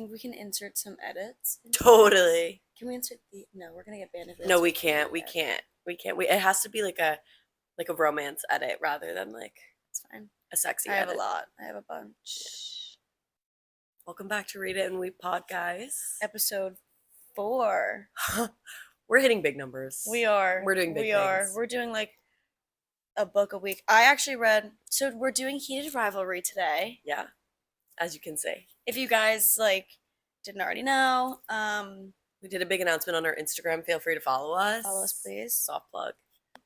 think we can insert some edits. Totally. Can we insert the? No, we're gonna get banned. No, we can't. We can't. It has to be like a romance edit rather than like It's fine. a sexy I have edit. a lot. I have a bunch. Welcome back to Read It and Weep Pod, guys. Episode 4. We're hitting big numbers. We are. We're doing big things. We're doing like a book a week. I actually read. So we're doing Heated Rivalry today. Yeah, as you can see. If you guys didn't already know, we did a big announcement on our Instagram. Feel free to follow us. Follow us, please. Soft plug.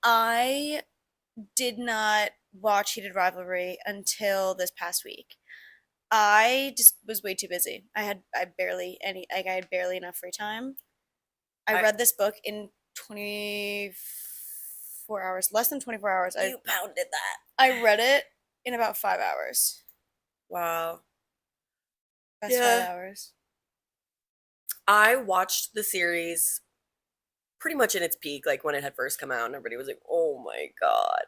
I did not watch Heated Rivalry until this past week. I just was way too busy. I had barely enough free time. I read this book in 24 hours, less than 24 hours. You pounded that. I read it in about 5 hours. Wow. That's 5 hours. I watched the series pretty much in its peak, like when it had first come out, and everybody was like, "Oh my god!"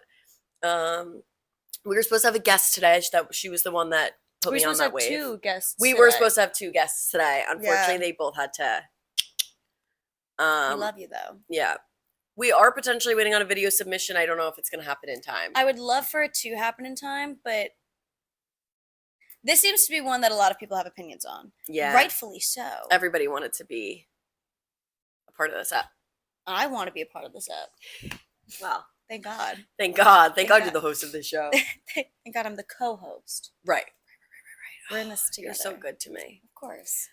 We were supposed to have a guest today. She was the one that put me on that wave. We were supposed to have 2 guests. We were supposed to have 2 guests today. Unfortunately, they both had to. We love you though. Yeah, we are potentially waiting on a video submission. I don't know if it's going to happen in time. I would love for it to happen in time, but this seems to be one that a lot of people have opinions on. Yeah, rightfully so. Everybody wanted to be a part of this app. I want to be a part of this app. Wow. Thank God. Thank God. Thank God you're the host of this show. Thank God I'm the co-host. Right. We're in this together. You're so good to me. Of course.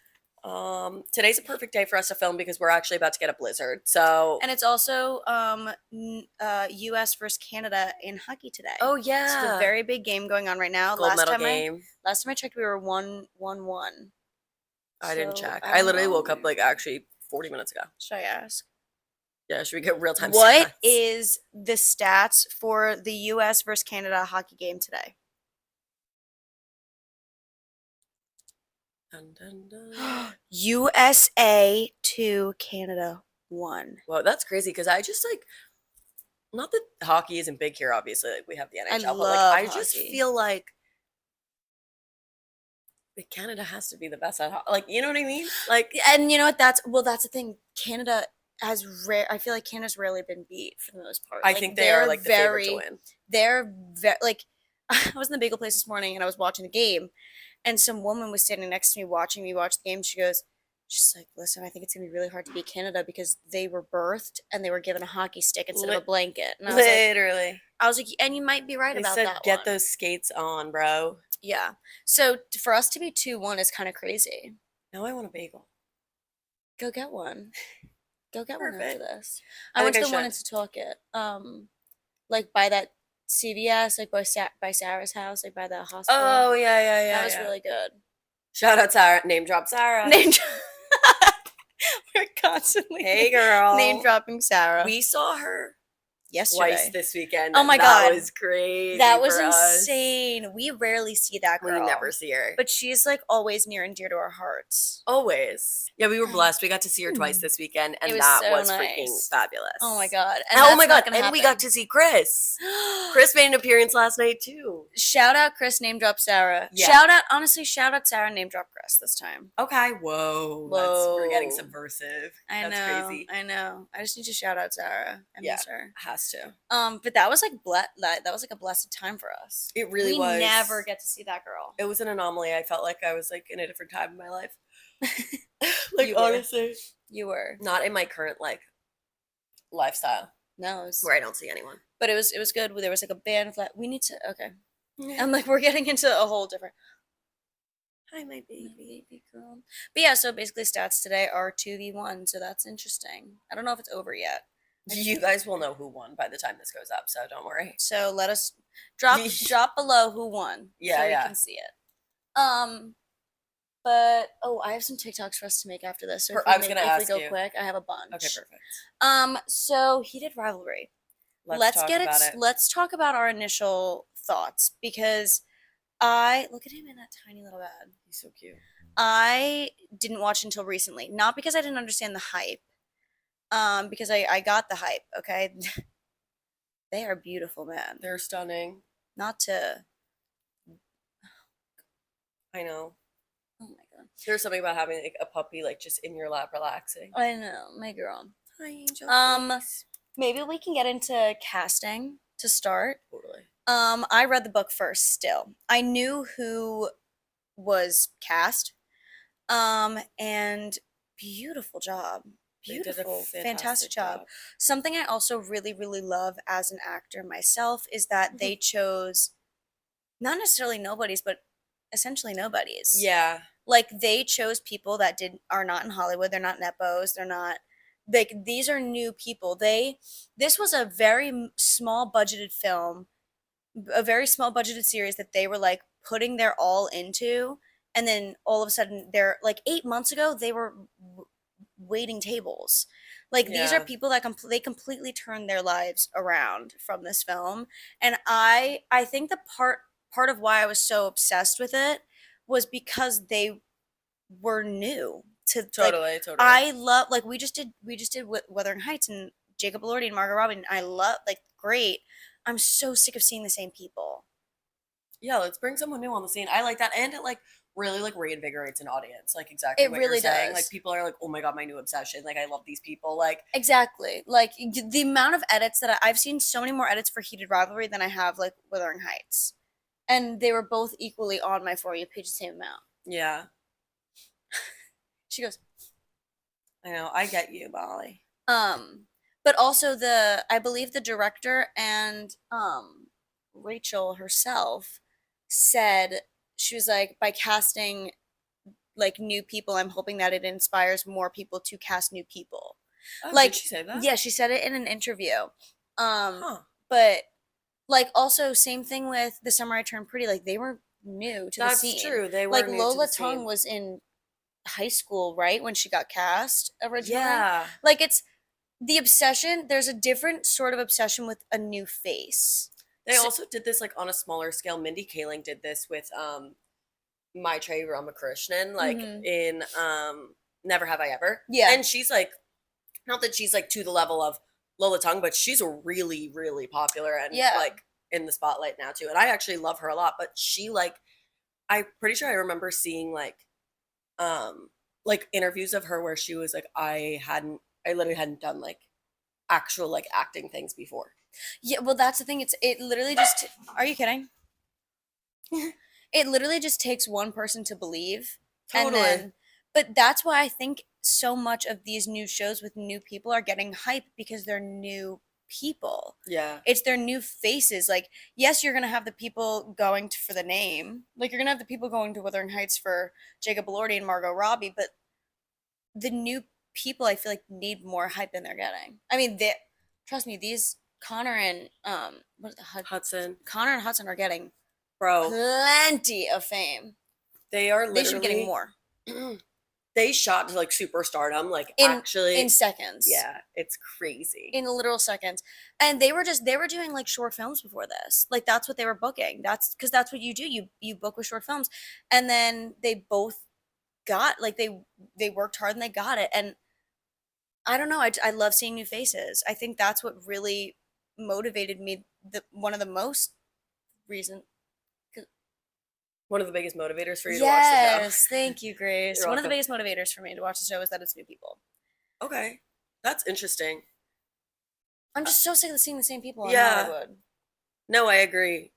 Today's a perfect day for us to film because we're actually about to get a blizzard. So and it's also U.S. versus Canada in hockey today. Oh yeah, it's a very big game going on right now. Gold medal game. Last time I checked, we were 1-1. I didn't check. I literally woke up actually 40 minutes ago. Should I ask? Yeah, should we get real time stats? What is the stats for the U.S. versus Canada hockey game today? Dun, dun, dun. USA 2, Canada 1. Well, that's crazy because I just not that hockey isn't big here, obviously. Like we have the NHL, but I just feel like Canada has to be the best at hockey. You know what I mean? And you know what? That's the thing. Canada has I feel like Canada's rarely been beat for the most part. I think they're the favorite to win. They're very I was in the bagel place this morning and I was watching the game. And some woman was standing next to me watching me watch the game. She's like, listen, I think it's going to be really hard to beat Canada because they were birthed and they were given a hockey stick instead of a blanket. And I was literally. I was like, and you might be right about that Get those skates on, bro. Yeah. So for us to be 2-1 is kind of crazy. Now I want a bagel. Go get one. Go get one after this. I went to the one in Setauket. By that CVS, by Sarah's house, by the hospital. Oh, yeah. That was really good. Shout out Sarah. Name drop Sarah. We're constantly hey girl name dropping Sarah. We saw her yesterday. Twice this weekend. Oh my God. That was crazy. That was insane. We rarely see that girl. We never see her. But she's always near and dear to our hearts. Always. Yeah, we were blessed. We got to see her twice this weekend, and that was freaking fabulous. Oh my God. And we got to see Chris. Chris made an appearance last night too. Shout out Chris, name drop Sarah. Yeah. Shout out Sarah, name drop Chris this time. Okay. Whoa. We're getting subversive. That's crazy. I know. I just need to shout out Sarah. I miss her. Has to. But that was that was a blessed time for us. It really was. We never get to see that girl. It was an anomaly. I felt like I was in a different time in my life. Honestly, you were not in my current lifestyle. No, where I don't see anyone. But it was good. There was a band of we need to I'm we're getting into a whole different. Hi, my baby girl. But yeah, so basically stats today are 2v1, so that's interesting. I don't know if it's over yet. You guys will know who won by the time this goes up, so don't worry. So let us drop below who won. Yeah, so we can see it. But I have some TikToks for us to make after this. So if we go quick, I have a bunch. Okay, perfect. So Heated Rivalry. Let's talk about our initial thoughts because look at him in that tiny little bed. He's so cute. I didn't watch until recently, not because I didn't understand the hype. Because I got the hype. Okay, they are beautiful, man. They're stunning. Not to. I know. Oh my God. There's something about having like a puppy like just in your lap relaxing. I know, my girl. Hi, Angel. Um, Thanks. maybe we can get into casting to start. Totally. I read the book first still. I knew who was cast. And beautiful job. They did a Beautiful, fantastic fantastic job. job. Something I also really, really love as an actor myself is that they chose not necessarily nobodies, but essentially nobodies. Yeah. Like they chose people that did are not in Hollywood. They're not nepos. They're not like these are new people. This was a very small budgeted film, a very small budgeted series that they were like putting their all into, and then all of a sudden they're like 8 months ago they were waiting tables. Like these are Yeah. people that they completely turned their lives around from this film, and I think the part of why I was so obsessed with it was because they were new to like Totally. Totally. I love like we just did Wuthering Heights and Jacob Elordi and Margot Robbie, and I love like great. I'm so sick of seeing the same people. Yeah, let's bring someone new on the scene. I like that, and it like really like reinvigorates an audience. Like exactly It what you're really saying. Like does. people are like, oh my god, my new obsession. Like I love these people. Like Exactly. Like the amount of edits that I've seen so many more edits for Heated Rivalry than I have like Wuthering Heights. And they were both equally on my For You page the same amount. yeah, She goes, I know. I get you, Molly. um, but also I believe the director and Rachel herself said she was like by casting like new people, I'm hoping that it inspires more people to cast new people. Oh, did Like, she say that? yeah, she said it in an interview. Um, Huh. but like also same thing with The Summer I Turned Pretty. Like they were new to the That's scene. true. They were Like new to the Lola Tongue scene. was in high school, right, when she got cast originally. Yeah. Like it's the obsession. There's a different sort of obsession with a new face. They So, also did this like on a smaller scale. Mindy Kaling did this with My Trey Ramakrishnan, like mhm. in Never Have I Ever. Yeah, And she's like not that she's like to the level of Lola Tongue, but she's a really, really popular and yeah. like in the spotlight now too. And I actually love her a lot, but she like I'm pretty sure I remember seeing like interviews of her where she was like I literally hadn't done like actual like acting things before. Yeah, well, that's the thing. It literally just. Are you kidding? It literally just takes one person to believe, and Totally. then. But that's why I think so much of these new shows with new people are getting hype because they're new people. Yeah. It's their new faces. Like, yes, you're gonna have the people going for the name. Like, you're gonna have the people going to Wuthering Heights for Jacob Elordi and Margot Robbie, but the new people I feel like need more hype than they're getting. I mean, trust me, these Connor and what is the Hudson. Connor and Hudson are getting Bro, plenty of fame. they are They should be getting literally more they shot to like superstardom, like in actually seconds. yeah, it's crazy. In literal seconds. And they were doing like short films before this. Like that's what they were booking. That's because that's what you do. You book with short films. And then they both got like they worked hard and they got it. And I don't know. I love seeing new faces. I think that's what really motivated me. One of the most reason. One of the biggest motivators for you to watch the show. Yes, thank you, Grace. You're One of the welcome. biggest motivators for me to watch the show is that it's new people. Okay. That's interesting. I'm just so sick of seeing the same people in Yeah. Hollywood. No, I agree.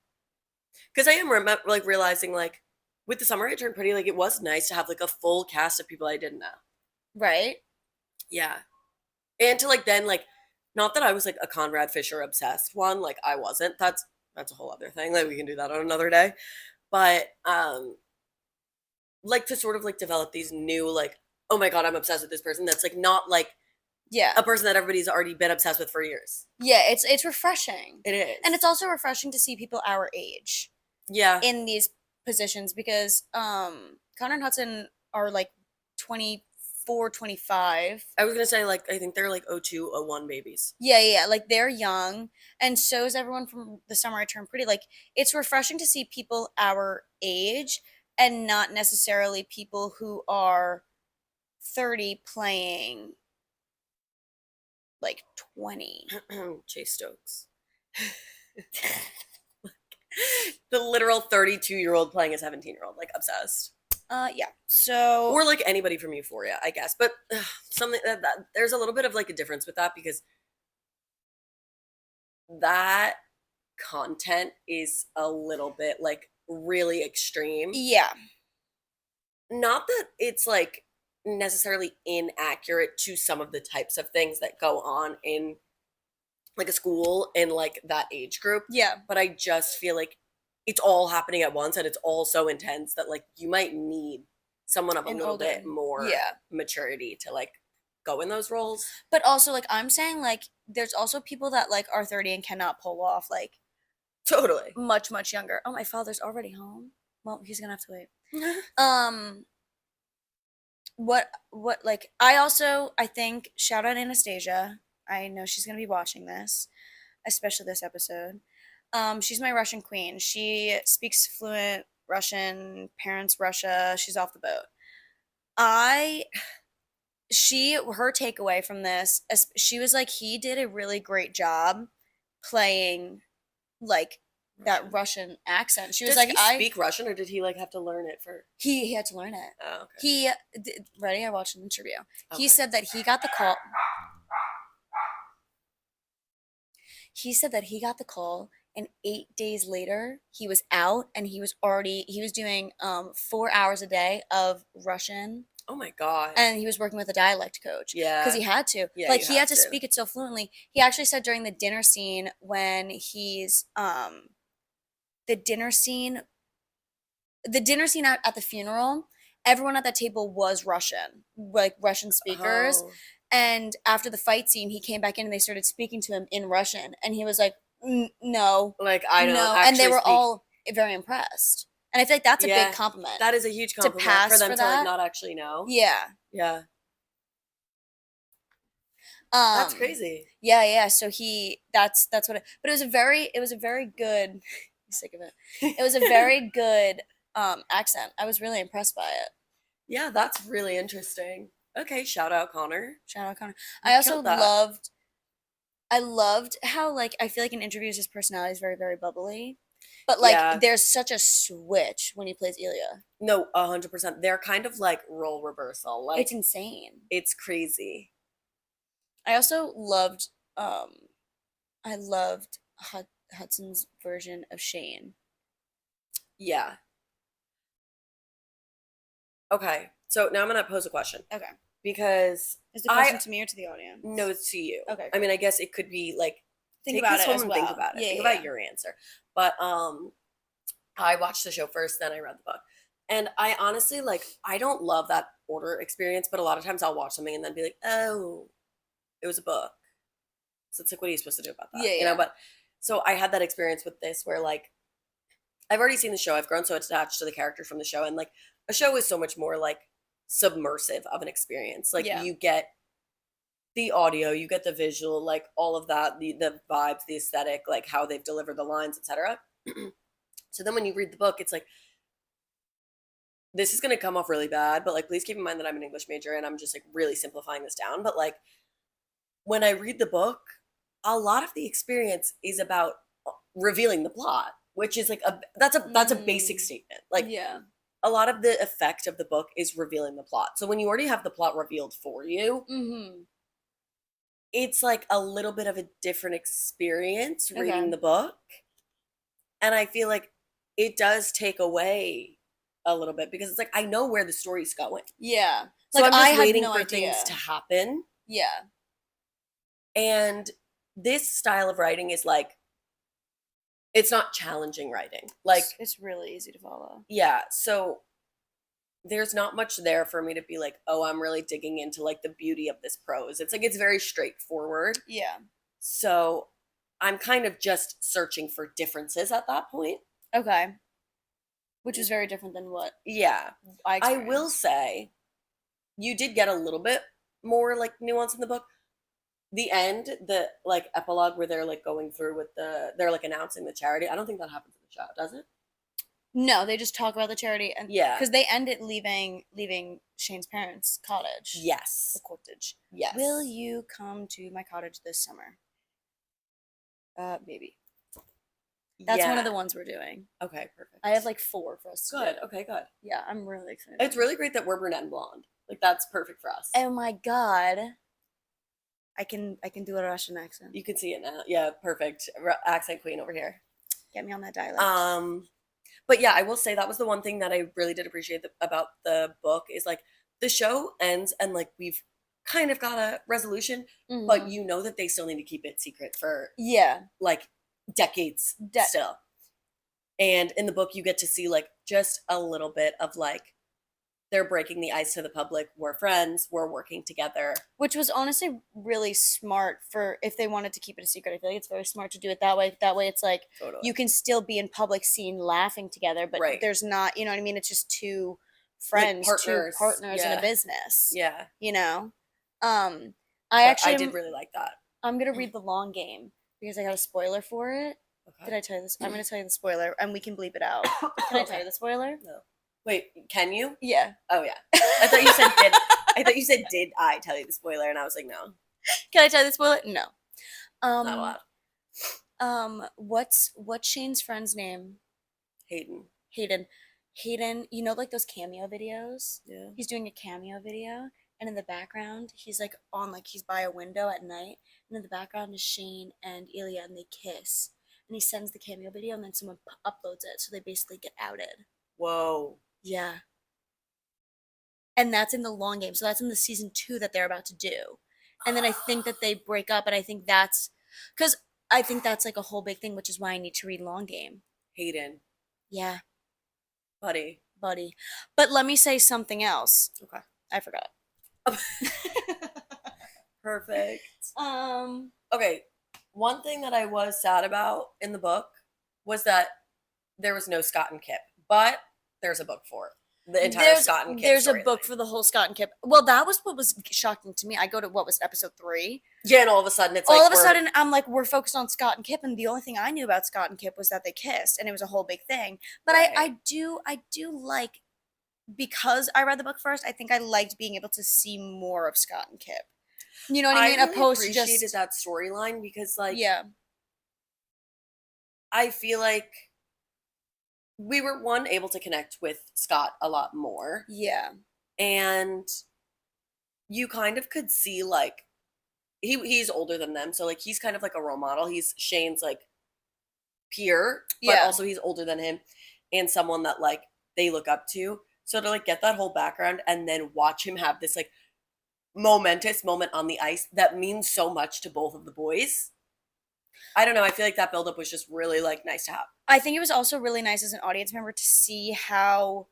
Because I am like realizing like with the summer I turned pretty, like it was nice to have like a full cast of people I didn't know. Right? Yeah. And to like then like not that I was like a Conrad Fisher obsessed one, like I wasn't. That's a whole other thing. Like we can do that on another day. But like to sort of like develop these new like, oh my god, I'm obsessed with this person that's like not like Yeah. a person that everybody's already been obsessed with for years. Yeah, it's refreshing. It is. And it's also refreshing to see people our age yeah. in these positions because Connor and Hudson are like 24, 25. I was gonna say like I think they're like 02, 01 babies. Yeah, like they're young, and so is everyone from The Summer I Turned Pretty. Like it's refreshing to see people our age and not necessarily people who are 30 playing like 20. Chase Stokes. The literal 32-year-old playing a 17-year-old, like obsessed. Yeah. So Or like anybody from Euphoria, I guess. But something that there's a little bit of like a difference with that because that content is a little bit like really extreme. yeah, Not that it's like necessarily inaccurate to some of the types of things that go on in like a school in like that age group, yeah, but I just feel like it's all happening at once and it's all so intense that like you might need someone of a and little older. bit more Yeah. maturity to like go in those roles. But also, like, I'm saying, like, there's also people that like are 30 and cannot pull off like Totally. much younger. Oh, my father's already home. Well, he's gonna have to wait. Um, what like I think shout out Anastasia. I know she's gonna be watching this, especially this episode. She's my Russian queen. She speaks fluent Russian, parents Russia. She's off the boat. I her takeaway from this, she was like he did a really great job playing like that Russian. Russian accent. She was Does like he I speak Russian or did he like have to learn it for he had to learn it. Oh, okay. Ready? I watched an interview. He Okay. said that he got the call. He said that he got the call and 8 days later he was out and he was doing 4 hours a day of Russian Oh my god. and he was working with a dialect coach because Yeah. he had to Yeah, like you he have had to to. speak it so fluently. He actually said during the dinner scene when he's the dinner scene at the funeral, everyone at that table was Russian, like Russian speakers. Oh. And after the fight scene, he came back in and they started speaking to him in Russian. And he was like, no, Like I don't no. And they actually were speak. all very impressed. And I feel like that's a big Yeah. compliment That is a huge to compliment for pass them for to like that. not actually know. Yeah. Yeah. That's Um, crazy. yeah. So that's what but it was a very good, I'm sick of it. It was a very good accent. I was really impressed by it. Yeah, that's really interesting. Okay, shout out Connor. Shout out Connor. You I also killed that. loved how like I feel like in interviews his personality is very very bubbly, but like Yeah. there's such a switch when he plays Ilya. No, 100%. They're kind of like role reversal. Like It's insane. it's crazy. I also loved I loved Hudson's version of Shane. Yeah. Okay. So now I'm gonna pose a question Okay. because Is the question to me or to the audience? no, it's to you. Okay. I mean, I guess it could be like Think take about this it home as and well. think about it. Yeah, Think yeah, about your answer. But I watched the show first, then I read the book. And I honestly like I don't love that order experience, but a lot of times I'll watch something and then be like, "Oh, it was a book." So it's like what are you supposed to do about that? Yeah, You know, yeah. but so I had that experience with this where like I've already seen the show. I've grown so attached to the character from the show and like a show is so much more like submersive of an experience. Like Yeah. you get the audio, you get the visual, like all of that, the vibes, the aesthetic, like how they've delivered the lines, etc. So then when you read the book, it's like this is going to come off really bad, but like please keep in mind that I'm an English major and I'm just like really simplifying this down, but like when I read the book, a lot of the experience is about revealing the plot, which is like that's a basic statement. Like yeah. a lot of the effect of the book is revealing the plot. So when you already have the plot revealed for you, Mm-hmm. it's like a little bit of a different experience Okay. reading the book. And I feel like it does take away a little bit because it's like I know where the story's going. Yeah. So Like I'm just I had waiting no for idea. things to happen. Yeah. And this style of writing is like it's not challenging writing. Like it's really easy to follow. yeah, so there's not much there for me to be like, "Oh, I'm really digging into like the beauty of this prose." It's like it's very straightforward. Yeah. So I'm kind of just searching for differences at that point. Okay. Which is very different than what Yeah. I I experienced. will say you did get a little bit more like nuance in the book. The end, the like epilogue where they're like going through with they're like announcing the charity. I don't think that happens in the show, does it? No, they just talk about the charity and Yeah. because they end it leaving Shane's parents' cottage. Yes. The cottage. Yes. Will you come to my cottage this summer? Maybe. That's one of Yeah. the ones we're doing. Okay, perfect. I have like 4 for us to Good. do. Okay, good. Yeah, I'm really excited. It's really great that we're brunette and blonde. Like that's perfect for us. Oh my god. I can do a Russian accent. You can see it now. Yeah, perfect. Accent queen over here. Get me on that dialect. But yeah, I will say that was the one thing that I really did appreciate about the book is like the show ends and like we've kind of got a resolution, but you know that they still need to keep it secret for like decades still. And in the book, you get to see like just a little bit of like they're breaking the ice to the public. We're friends. We're working together. Which was honestly really smart for if they wanted to keep it a secret. I feel like it's very smart to do it that way. That way, it's like you can still be in public scene laughing together, but there's not, you know what I mean? It's just two friends, like two partners in a business. Yeah. You know? I did really like that. I'm going to read The Long Game because I got a spoiler for it. Okay. Did I tell you this? I'm going to tell you the spoiler and we can bleep it out. Can I tell you the spoiler? No. Wait, can you? Yeah. Oh yeah. I thought you said did. I thought you said did I tell you the spoiler, and I was like, no. Can I tell you the spoiler? No. Not allowed. What's Shane's friend's name? Hayden. You know, like those cameo videos? Yeah. He's doing a cameo video, and in the background, he's like he's by a window at night, and in the background is Shane and Ilya, and they kiss. And he sends the cameo video, and then someone uploads it, so they basically get outed. Whoa. Yeah. And that's in The Long Game. So that's in the season 2 that they're about to do. And then I think that they break up, and I think that's because I think that's like a whole big thing, which is why I need to read Long Game. Hayden. Yeah. Buddy. But let me say something else. Okay. I forgot. Perfect. Okay. One thing that I was sad about in the book was that there was no Scott and Kip, but there's a book for it. The entire Scott and Kip. There's a book for the whole Scott and Kip. Well, that was what was shocking to me. I go to what was episode 3. Yeah, and all of a sudden it's all of a sudden I'm like, we're focused on Scott and Kip, and the only thing I knew about Scott and Kip was that they kissed, and it was a whole big thing. But I do like, because I read the book first, I think I liked being able to see more of Scott and Kip. You know what I mean? I really appreciated that storyline because, like, I feel like we were able to connect with Scott a lot more. Yeah. And you kind of could see like he's older than them, so like he's kind of like a role model. He's Shane's like peer, but also he's older than him and someone that like they look up to. So to like get that whole background and then watch him have this like momentous moment on the ice that means so much to both of the boys. I don't know. I feel like that buildup was just really like nice to have. I think it was also really nice as an audience member to see how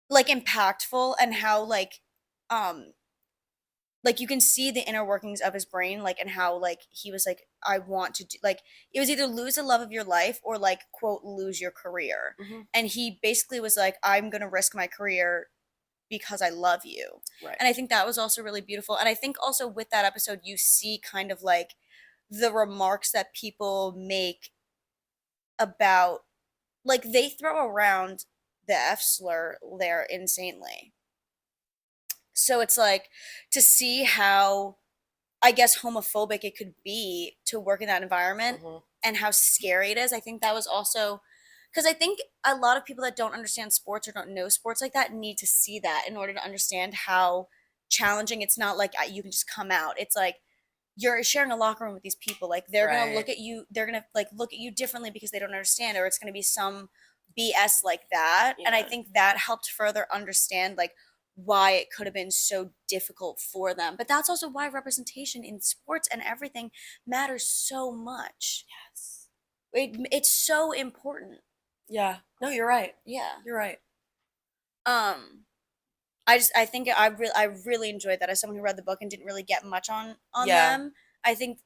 like impactful and how like you can see the inner workings of his brain, like, and how like he was like, I want to do, like, it was either lose the love of your life or like quote lose your career. And he basically was like, I'm gonna risk my career because I love you. Right. And I think that was also really beautiful. And I think also with that episode you see kind of like the remarks that people make about, like, they throw around the F slur there insanely. So it's like to see how, I guess, homophobic it could be to work in that environment and how scary it is. I think that was also, because I think a lot of people that don't understand sports or don't know sports like that need to see that in order to understand how challenging. It's not like you can just come out. It's like you're sharing a locker room with these people. Like they're going to look at you. They're going to like look at you differently because they don't understand, or it's going to be some BS like that. And I think that helped further understand like why it could have been so difficult for them. But that's also why representation in sports and everything matters so much. Yes. It's so important. Yeah. No, you're right. Yeah. You're right. I think I really enjoyed that as someone who read the book and didn't really get much on them. I think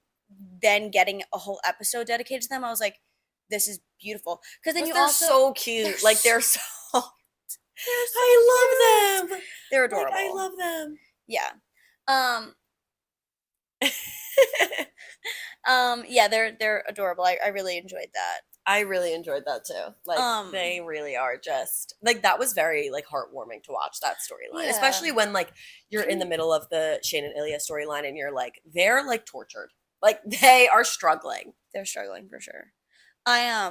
then getting a whole episode dedicated to them, I was like, this is beautiful. Because then they're so cute. Like they're so I love them. They're adorable. Like, I love them. Yeah. Yeah, they're adorable. I really enjoyed that. I really enjoyed that too. Like they really are just like, that was very like heartwarming to watch that storyline, especially when like you're in the middle of the Shane and Ilya storyline and you're like, they're like tortured. Like they are struggling. They're struggling for sure. I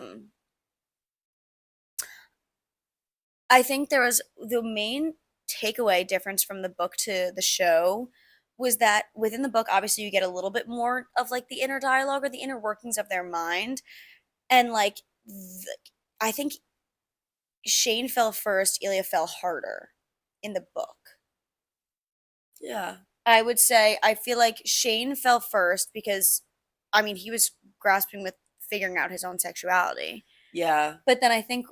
I think there was the main takeaway difference from the book to the show was that within the book, obviously you get a little bit more of like the inner dialogue or the inner workings of their mind. And like I think Shane fell first, Ilya fell harder in the book. Yeah. I would say I feel like Shane fell first because I mean he was grasping with figuring out his own sexuality. Yeah. But then I think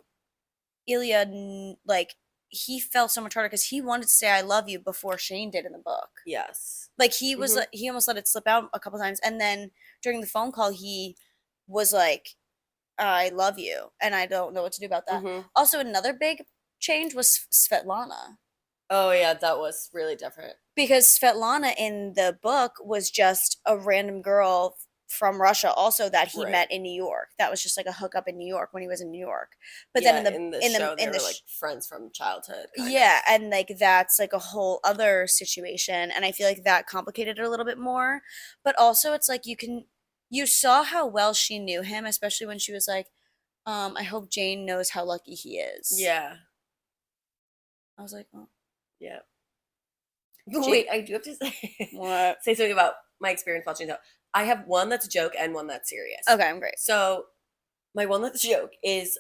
Ilya like he fell so much harder because he wanted to say I love you before Shane did in the book. Yes. Like he was Mhm. he almost let it slip out a couple times and then during the phone call he was like I love you and I don't know what to do about that. Mhm. Also another big change was Svetlana Oh yeah, that was really different. because Svetlana in the book was just a random girl from Russia also that he Right. met in New York. That was just like a hookup in New York when he was in New York. But then Yeah, in the show they were like friends from childhood, kind of. yeah, and like that's like a whole other situation and I feel like that complicated it a little bit more. But also it's like you saw how well she knew him, especially when she was like, I hope Jane knows how lucky he is. Yeah. I was like, oh, Yeah. Jane, Wait, I do have to say what? say something about my experience watching that. I have one that's a joke and one that's serious. Okay, I'm great. So my one that's a joke is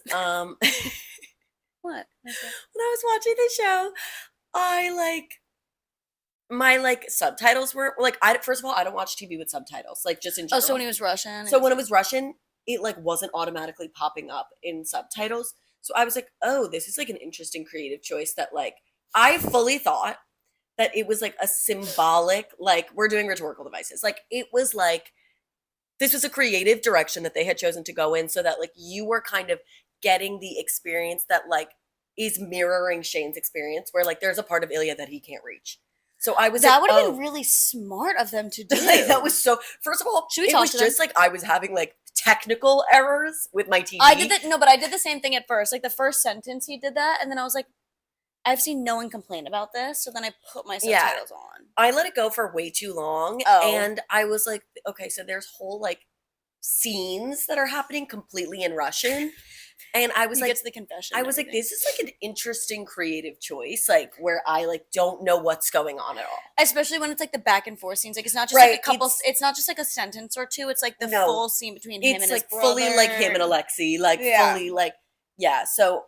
What? when I was watching the show, I like my like subtitles were like I first of all I don't watch TV with subtitles like just in Oh, so general. when he was Russian, So when it was Russian, it like wasn't automatically popping up in subtitles. So I was like, "Oh, this is like an interesting creative choice that like I fully thought that it was like a symbolic like we're doing rhetorical devices. Like it was like this was a creative direction that they had chosen to go in so that like you were kind of getting the experience that like is mirroring Shane's experience where like there's a part of Ilya that he can't reach. So I was that like, would have been oh, really smart of them to do. like, that was so. First of all, Should we it talk was to them? just like I was having like technical errors with my TV. I did that. No, but I did the same thing at first. Like the first sentence, he did that, and then I was like, I've seen no one complain about this. So then I put my Yeah, subtitles on. I let it go for way too long, Oh, and I was like, okay, so there's whole like scenes that are happening completely in Russian, and I was you like, get to the confession. I and was like, everything. this is like an interesting creative choice, like where I like don't know what's going on at all. Especially when it's like the back and forth scenes. Like it's not just like Right? a couple. It's not just like a sentence or two. It's like the No, full scene between him it's and his like brother. fully like him and Alexei, like Yeah. fully like yeah. So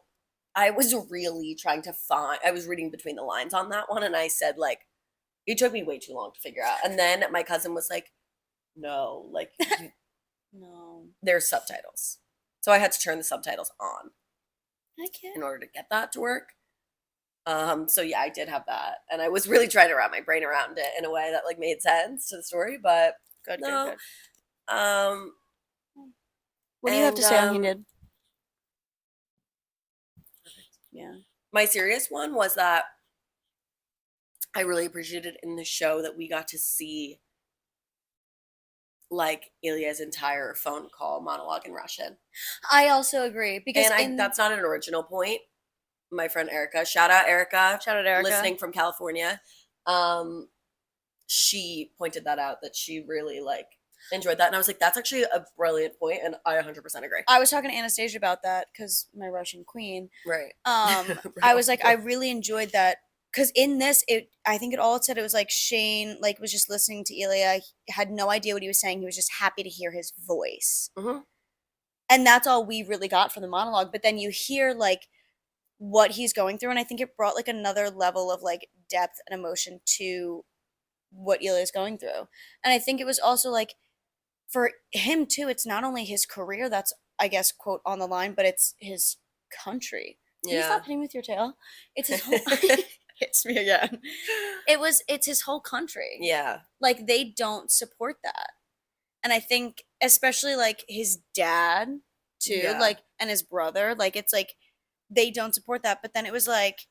I was really trying to find. I was reading between the lines on that one, and I said like it took me way too long to figure out. And then my cousin was like, "No, like No, there's subtitles." So I had to turn the subtitles on I can't. in order to get that to work. So yeah, I did have that, and I was really trying to wrap my brain around it in a way that like made sense to the story, but Good, no. good. Um, What do you have to and say on he did? Yeah. my serious one was that I really appreciated in the show that we got to see like Ilya's entire phone call monologue in Russian. I also agree because And that's not an original point. My friend Erica, shout out Erica, shout out Erica. listening from California. She pointed that out that she really like enjoyed that, and I was like, that's actually a brilliant point, and I 100% agree. I was talking to Anastasia about that because my Russian queen. Right. I was like, I really enjoyed that because in this, I think it said it was like Shane like was just listening to Ilya, he had no idea what he was saying. He was just happy to hear his voice, Mhm. and that's all we really got from the monologue. But then you hear like what he's going through, and I think it brought like another level of like depth and emotion to what Ilya is going through. And I think it was also like for him too, it's not only his career that's I guess quote on the line, but it's his country. Can you Yeah. stop hitting me with your tail? It's his whole hits me again. It's his whole country. Yeah. Like they don't support that. And I think especially like his dad too, Yeah. like and his brother, like it's like they don't support that. But then it was like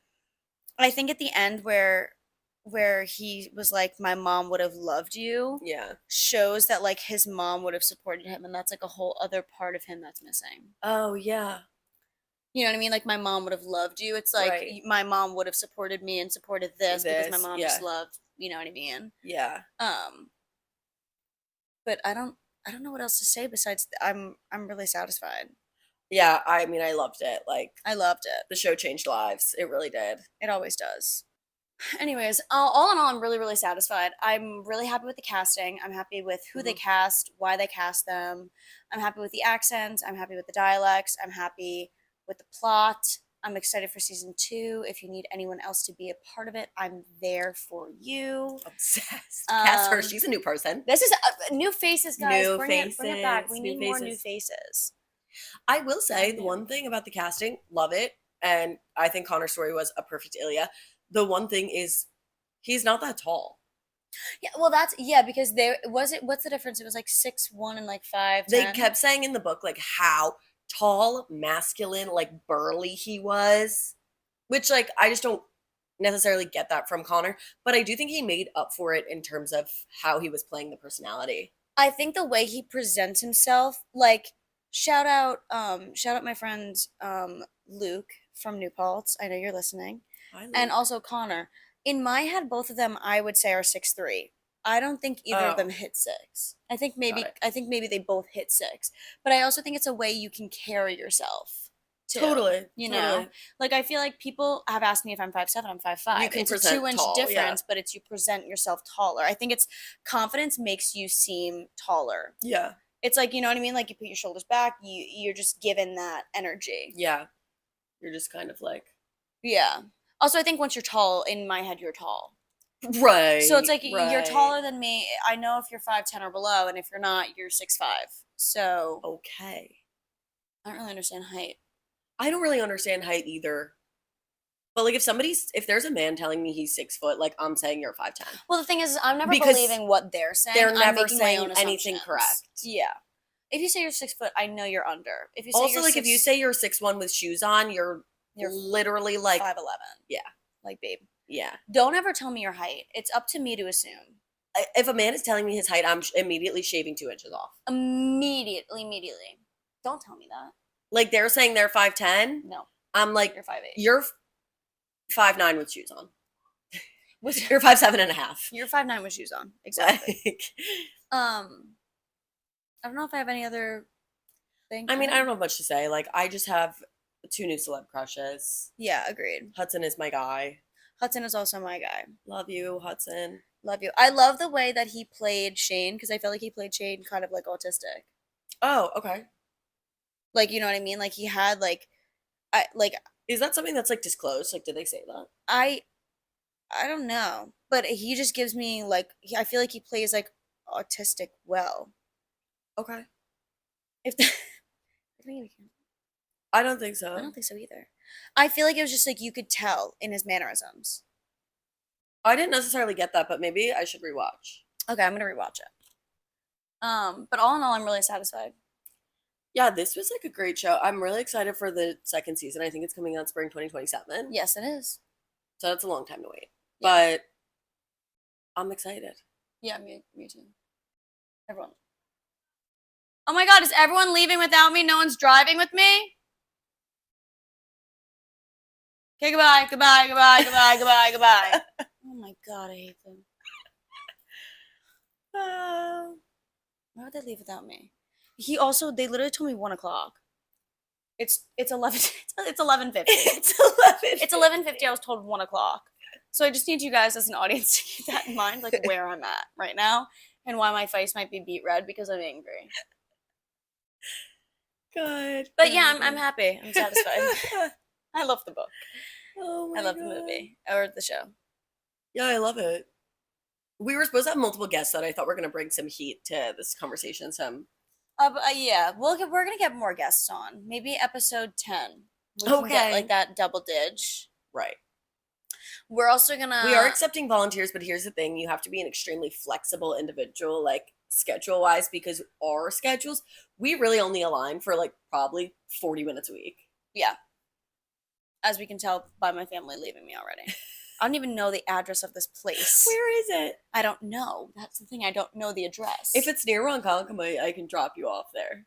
I think at the end where he was like my mom would have loved you Yeah. shows that like his mom would have supported him and that's like a whole other part of him that's missing. Oh yeah. You know what I mean? Like my mom would have loved you. It's like Right. my mom would have supported me and supported this because my mom yeah. just loved, you know what I mean? Yeah. But I don't I don't know what else to say besides I'm really satisfied. Yeah, I mean, I loved it. Like, I loved it. the show changed lives. It really did. It always does. Anyways, all in all, I'm really, really satisfied. I'm really happy with the casting. I'm happy with who they Mhm. cast, why they cast them. I'm happy with the accents. I'm happy with the dialects. I'm happy with the plot. I'm excited for season 2. If you need anyone else to be a part of it, I'm there for you. Obsessed. Cast her. She's a new person. This is new faces, guys. New Bring it back. We faces, new need more new faces. faces. I will say Brand the new. one thing about the casting, love it. And I think Connor's story was a perfect Ilya. The one thing is he's not that tall. Yeah, well, that's yeah because there was it. What's the difference? It was like 6'1" and like 5'10". They kept saying in the book like how tall, masculine, like burly he was. Which like I just don't necessarily get that from Connor, but I do think he made up for it in terms of how he was playing the personality. I think the way he presents himself, like shout out my friend Luke from New Paltz. I know you're listening. I And Luke. also Connor. In my head, both of them I would say are 6'3". I don't think either of them Oh, hit 6. I think got maybe it. they both hit 6. But I also think it's a way you can carry yourself too. Totally. You know? Totally. Like I feel like people have asked me if I'm 5'7", I'm 5'5". You can It's a present 2-inch tall, yeah. difference, but it's you present yourself taller. I think it's confidence makes you seem taller. Yeah. It's like, you know what I mean? Like you put your shoulders back, you're just given that energy. Yeah. You're just kind of like Yeah. Also, I think once you're tall, in my head, you're tall. right. So it's like you're right. taller than me. I know if you're 5'10" or below, and if you're not, you're 6'5". So Okay. I don't really understand height. I don't really understand height either. But like if there's a man telling me he's 6 foot, like I'm saying you're 5'10". Well, the thing is, I'm never Because believing what they're saying. they're I'm never making my saying own anything assumptions. correct. Yeah. If you say you're 6 foot, I know you're under. If you say Also, you're like if you say you're 6'1" with shoes on, you're you're literally like 5'11", yeah, like babe, yeah. don't ever tell me your height. It's up to me to assume. If a man is telling me his height, I'm immediately shaving 2 inches off. Immediately. Don't tell me that. Like they're saying they're 5'10". No, I'm like you're 5'8". you're 5'9" with shoes on. With You're 5'7.5". you're 5'9" with shoes on. Exactly. Like, I don't know if I have any other thing. I mean, I don't know much to say. Like, I just have 2 new celeb crushes. Yeah, agreed. Hudson is my guy. Hudson is also my guy. Love you, Hudson. Love you. I love the way that he played Shane because I feel like he played Shane kind of like autistic. Oh, okay. Like, you know what I mean? Like he had like Is that something that's like disclosed? Like, did they say that? I don't know, but he just gives me like I feel like he plays like autistic well. Okay. If the, I don't think I so. don't think so either. I feel like it was just like you could tell in his mannerisms. I didn't necessarily get that, but maybe I should rewatch. Okay, I'm gonna rewatch it. But all in all, I'm really satisfied. Yeah, this was like a great show. I'm really excited for the second season. I think it's coming out spring 2027. Yes, it is. So that's a long time to wait. Yeah. But I'm excited. Yeah, me too. Everyone. Oh my God, is everyone leaving without me? No one's driving with me? Okay, goodbye, goodbye, goodbye, goodbye, goodbye, goodbye. Oh my God, I hate them. Why would they leave without me? They literally told me 1 o'clock. It's 11. It's 11:50. It's 11. It's 11:50. I was told 1 o'clock. So I just need you guys as an audience to keep that in mind, like where I'm at right now, and why my face might be beet red because I'm angry. Good. But yeah, I'm happy. I'm satisfied. I love the book. Oh my I love God. the movie or the show. Yeah, I love it. We were supposed to have multiple guests that I thought were going to bring some heat to this conversation. Yeah, we're gonna get more guests on. Maybe episode 10. We can get Okay. like that double dig. Right. We're also gonna. We are accepting volunteers, but here's the thing: you have to be an extremely flexible individual, like schedule wise, because our schedules, we really only align for like probably 40 minutes a week. Yeah. As we can tell by my family leaving me already. I don't even know the address of this place. Where is it? I don't know. That's the thing. I don't know the address. If it's near Ronkonkoma, I can drop you off there.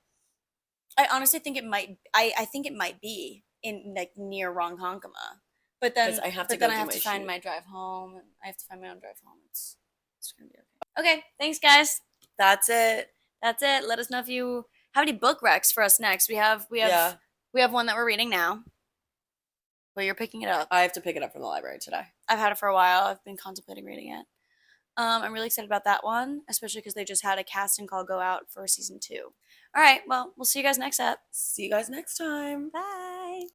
I honestly think it might. I think it might be in like near Ronkonkoma. But then 'Cause I have to but go then I do have my to find shoot. my drive home. And I have to find my own drive home. It's gonna be okay. Okay. Thanks, guys. That's it. That's it. Let us know if you have any book recs for us next. Yeah, We have one that we're reading now. Well, you're picking it up. I have to pick it up from the library today. I've had it for a while. I've been contemplating reading it. I'm really excited about that one, especially because they just had a casting call go out for season 2. All right, well, we'll see you guys next up. See you guys next time. Bye.